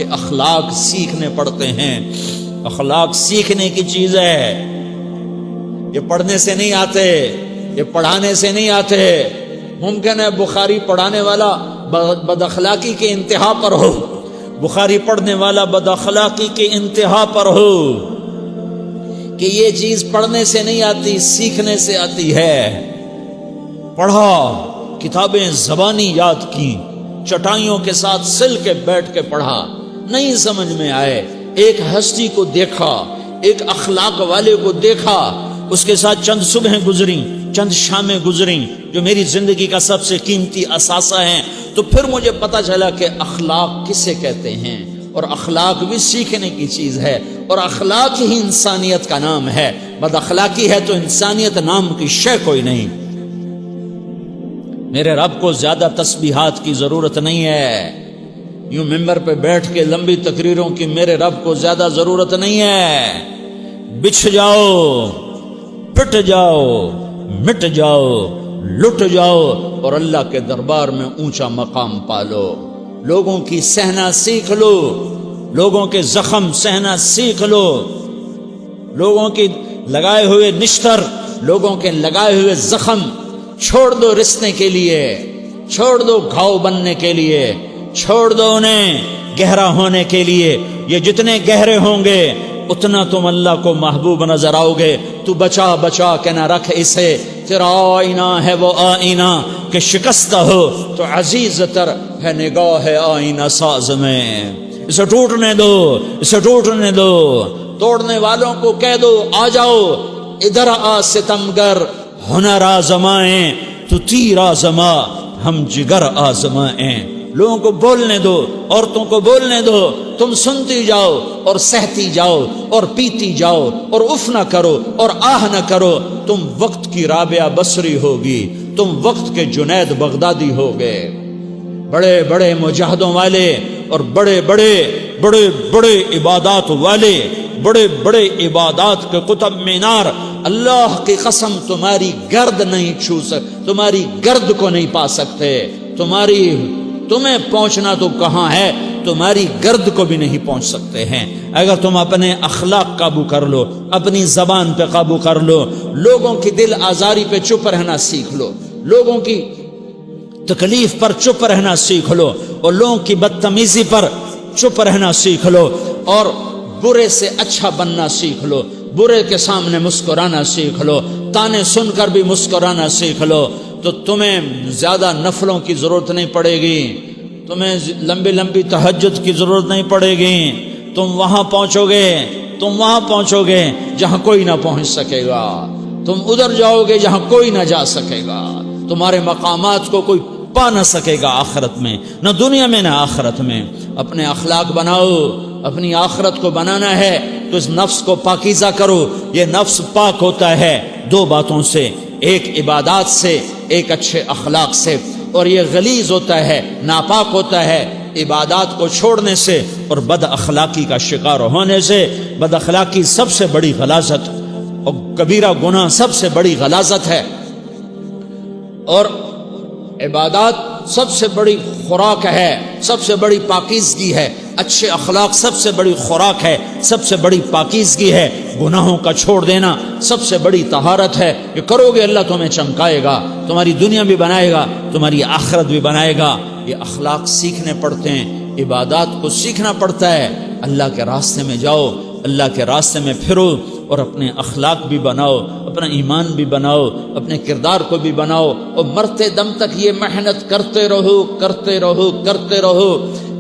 کہ اخلاق سیکھنے پڑتے ہیں. اخلاق سیکھنے کی چیز ہے. یہ پڑھنے سے نہیں آتے، یہ پڑھانے سے نہیں آتے. ممکن ہے بخاری پڑھانے والا بد اخلاقی کے انتہا پر ہو، بخاری پڑھنے والا بد اخلاقی کے انتہا پر ہو، کہ یہ چیز پڑھنے سے نہیں آتی، سیکھنے سے آتی ہے. پڑھا، کتابیں زبانی یاد کی، چٹائیوں کے ساتھ سل کے بیٹھ کے پڑھا. نہیں سمجھ میں آئے، ایک ہستی کو دیکھا، ایک اخلاق والے کو دیکھا، اس کے ساتھ چند صبحیں گزری، چند شامیں گزری جو میری زندگی کا سب سے قیمتی اثاثہ ہیں. تو پھر مجھے پتا چلا کہ اخلاق کسے کہتے ہیں، اور اخلاق بھی سیکھنے کی چیز ہے، اور اخلاق ہی انسانیت کا نام ہے. بد اخلاقی ہے تو انسانیت نام کی شے کوئی نہیں. میرے رب کو زیادہ تسبیحات کی ضرورت نہیں ہے. یوں ممبر پہ بیٹھ کے لمبی تقریروں کی میرے رب کو زیادہ ضرورت نہیں ہے. بچھ جاؤ، پٹ جاؤ، مٹ جاؤ، لٹ جاؤ، اور اللہ کے دربار میں اونچا مقام پالو. لوگوں کی سہنا سیکھ لو، لوگوں کے زخم سہنا سیکھ لو، لوگوں کی لگائے ہوئے نشتر، لوگوں کے لگائے ہوئے زخم چھوڑ دو رسنے کے لیے، چھوڑ دو گھاؤ بننے کے لیے، چھوڑ دو انہیں گہرا ہونے کے لیے. یہ جتنے گہرے ہوں گے اتنا تم اللہ کو محبوب نظر آؤ گے. تو بچا بچا کے نہ رکھ اسے، تیرا آئینہ ہے وہ آئینہ کہ شکستہ ہو تو عزیز تر ہے نگاہ آئینہ ساز میں. اسے ٹوٹنے دو، اسے ٹوٹنے دو. توڑنے والوں کو کہہ دو آ جاؤ ادھر آ ستمگر، ہنر آزمائیں تو تیر آزما، ہم جگر آزمائیں. لوگوں کو بولنے دو، عورتوں کو بولنے دو، تم سنتی جاؤ اور سہتی جاؤ اور پیتی جاؤ اور اف نہ کرو اور آہ نہ کرو. تم وقت کی رابعہ بصری ہوگی، تم وقت کے جنید بغدادی ہوگے. بڑے بڑے مجاہدوں والے اور بڑے بڑے بڑے بڑے عبادات والے، بڑے بڑے عبادات کے قطب مینار، اللہ کی قسم تمہاری گرد نہیں چھو سکتے، تمہاری گرد کو نہیں پا سکتے. تمہیں پہنچنا تو کہاں ہے، تمہاری گرد کو بھی نہیں پہنچ سکتے ہیں. اگر تم اپنے اخلاق قابو کر لو، اپنی زبان پہ قابو کر لو، لوگوں کی دل آزاری پہ چپ رہنا سیکھ لو، لوگوں کی تکلیف پر چپ رہنا سیکھ لو، اور لوگوں کی بدتمیزی پر چپ رہنا سیکھ لو، اور برے سے اچھا بننا سیکھ لو، برے کے سامنے مسکرانا سیکھ لو، تانے سن کر بھی مسکرانا سیکھ لو، تو تمہیں زیادہ نفلوں کی ضرورت نہیں پڑے گی، تمہیں لمبی لمبی تہجد کی ضرورت نہیں پڑے گی. تم وہاں پہنچو گے، تم وہاں پہنچو گے جہاں کوئی نہ پہنچ سکے گا. تم ادھر جاؤ گے جہاں کوئی نہ جا سکے گا. تمہارے مقامات کو کوئی پا نہ سکے گا آخرت میں، نہ دنیا میں نہ آخرت میں. اپنے اخلاق بناؤ. اپنی آخرت کو بنانا ہے تو اس نفس کو پاکیزہ کرو. یہ نفس پاک ہوتا ہے دو باتوں سے، ایک عبادات سے، ایک اچھے اخلاق سے، اور یہ غلیظ ہوتا ہے، ناپاک ہوتا ہے عبادات کو چھوڑنے سے اور بد اخلاقی کا شکار ہونے سے. بد اخلاقی سب سے بڑی غلاظت اور کبیرہ گناہ سب سے بڑی غلاظت ہے، اور عبادات سب سے بڑی خوراک ہے، سب سے بڑی پاکیزگی ہے. اچھے اخلاق سب سے بڑی خوراک ہے، سب سے بڑی پاکیزگی ہے. گناہوں کا چھوڑ دینا سب سے بڑی طہارت ہے. یہ کرو گے اللہ تمہیں چمکائے گا، تمہاری دنیا بھی بنائے گا، تمہاری آخرت بھی بنائے گا. یہ اخلاق سیکھنے پڑتے ہیں، عبادات کو سیکھنا پڑتا ہے. اللہ کے راستے میں جاؤ، اللہ کے راستے میں پھرو، اور اپنے اخلاق بھی بناؤ، اپنا ایمان بھی بناؤ، اپنے کردار کو بھی بناؤ، اور مرتے دم تک یہ محنت کرتے رہو کرتے رہو کرتے رہو.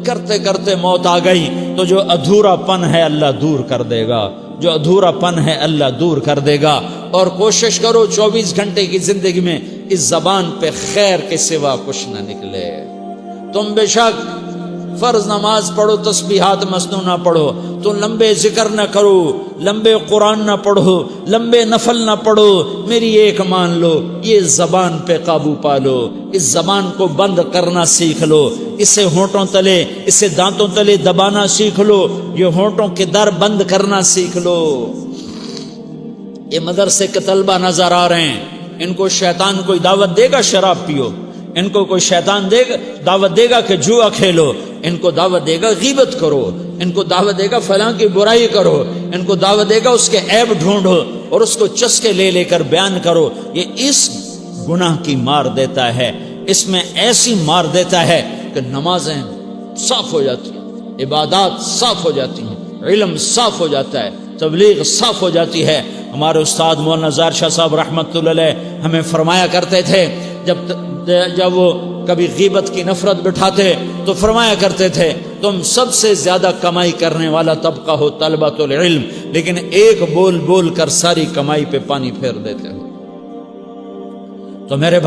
کرتے کرتے موت آ گئی تو جو ادھورا پن ہے اللہ دور کر دے گا، جو ادھورا پن ہے اللہ دور کر دے گا. اور کوشش کرو 24 گھنٹے کی زندگی میں اس زبان پہ خیر کے سوا کچھ نہ نکلے. تم بے شک فرض نماز پڑھو، تسبیحات مسنون نہ پڑھو، تو لمبے ذکر نہ کرو، لمبے قرآن نہ پڑھو، لمبے نفل نہ پڑھو. میری ایک مان لو، یہ زبان پہ قابو پالو، اس زبان کو بند کرنا سیکھ لو، اسے ہونٹوں تلے، اسے دانتوں تلے دبانا سیکھ لو، یہ ہونٹوں کے در بند کرنا سیکھ لو. یہ مدرسے کے طلبہ نظر آ رہے ہیں، ان کو شیطان کوئی دعوت دے گا شراب پیو، ان کو کوئی شیطان دعوت دے گا کہ جوا کھیلو، ان کو دعوت دے گا غیبت کرو، ان کو دعوت دے گا فلاں کی برائی کرو، ان کو دعوت دے گا اس کے عیب ڈھونڈو اور اس کو چسکے لے لے کر بیان کرو. یہ اس گناہ کی مار دیتا ہے، اس میں ایسی مار دیتا ہے کہ نمازیں صاف ہو جاتی ہیں، عبادات صاف ہو جاتی ہیں، علم صاف ہو جاتا ہے، تبلیغ صاف ہو جاتی ہے. ہمارے استاد مولانا زار شاہ صاحب رحمۃ اللہ علیہ ہمیں فرمایا کرتے تھے، جب وہ کبھی غیبت کی نفرت بٹھاتے تو فرمایا کرتے تھے تم سب سے زیادہ کمائی کرنے والا طبقہ ہو طلبۃ العلم، لیکن ایک بول بول کر ساری کمائی پہ پانی پھیر دیتے ہو. تو میرے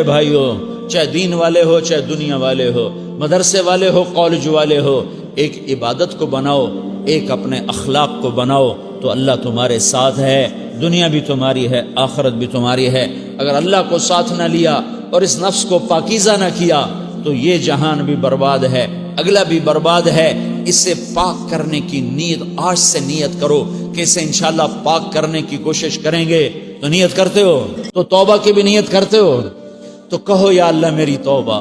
بھائیوں چاہے دین والے ہو چاہے دنیا والے ہو، مدرسے والے ہو کالج والے ہو، ایک عبادت کو بناؤ، ایک اپنے اخلاق کو بناؤ تو اللہ تمہارے ساتھ ہے، دنیا بھی تمہاری ہے، آخرت بھی تمہاری ہے. اگر اللہ کو ساتھ نہ لیا اور اس نفس کو پاکیزہ نہ کیا تو یہ جہان بھی برباد ہے، اگلا بھی برباد ہے. اسے پاک کرنے کی نیت آج سے نیت کرو کہ اسے انشاءاللہ پاک کرنے کی کوشش کریں گے. تو نیت کرتے ہو تو توبہ کی بھی نیت کرتے ہو تو کہو یا اللہ میری توبہ.